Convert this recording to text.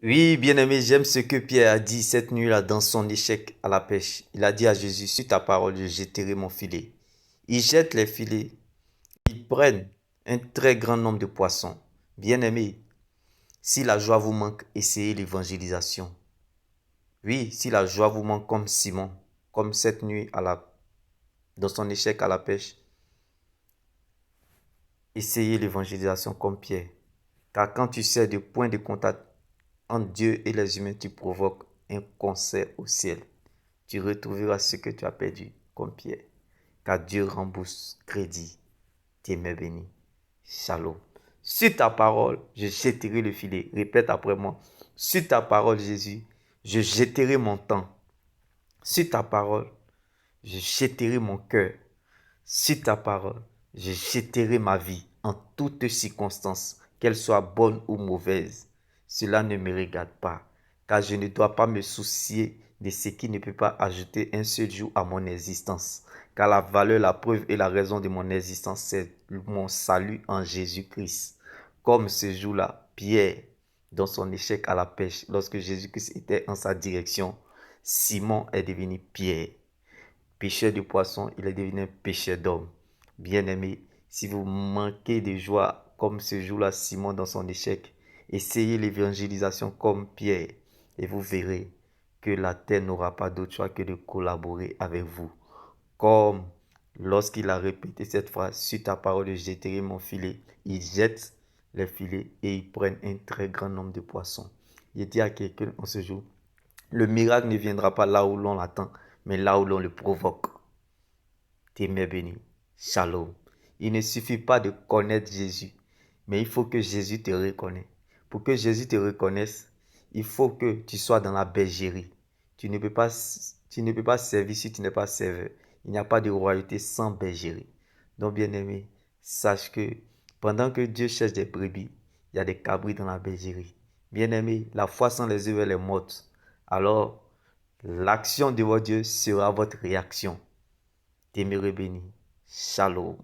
Oui, bien-aimé, j'aime ce que Pierre a dit cette nuit-là dans son échec à la pêche. Il a dit à Jésus, sur ta parole, je jetterai mon filet. Ils jettent les filets, ils prennent un très grand nombre de poissons. Bien-aimé, si la joie vous manque, essayez l'évangélisation. Oui, si la joie vous manque comme Simon, comme cette nuit dans son échec à la pêche, essayez l'évangélisation comme Pierre. Car quand tu sers de point de contact entre Dieu et les humains, tu provoques un concert au ciel. Tu retrouveras ce que tu as perdu, comme Pierre. Car Dieu rembourse crédit. Tes mains bénies. Shalom. Sur ta parole, je jetterai le filet. Répète après moi. Sur ta parole, Jésus, je jetterai mon temps. Sur ta parole, je jetterai mon cœur. Sur ta parole, je jetterai ma vie en toutes circonstances, qu'elles soient bonnes ou mauvaises. Cela ne me regarde pas, car je ne dois pas me soucier de ce qui ne peut pas ajouter un seul jour à mon existence. Car la valeur, la preuve et la raison de mon existence, c'est mon salut en Jésus-Christ. Comme ce jour-là, Pierre, dans son échec à la pêche, lorsque Jésus-Christ était en sa direction, Simon est devenu Pierre. Pêcheur de poissons, il est devenu un pêcheur d'hommes. Bien-aimé, si vous manquez de joie comme ce jour-là, Simon dans son échec, essayez l'évangélisation comme Pierre et vous verrez que la terre n'aura pas d'autre choix que de collaborer avec vous. Comme lorsqu'il a répété cette phrase, sur ta parole, je jetterai mon filet. Il jette les filets et ils prennent un très grand nombre de poissons. Il dit à quelqu'un en ce jour, le miracle ne viendra pas là où l'on l'attend, mais là où l'on le provoque. Tes mains bénies. Shalom. Il ne suffit pas de connaître Jésus, mais il faut que Jésus te reconnaisse. Pour que Jésus te reconnaisse, il faut que tu sois dans la bergerie. Tu ne peux pas servir si tu n'es pas serveur. Il n'y a pas de royauté sans bergerie. Donc, bien-aimé, sache que pendant que Dieu cherche des brebis, il y a des cabris dans la bergerie. Bien-aimé, la foi sans les œuvres, elle est morte. Alors, l'action de votre Dieu sera votre réaction. Demeurez bénis. Shalom.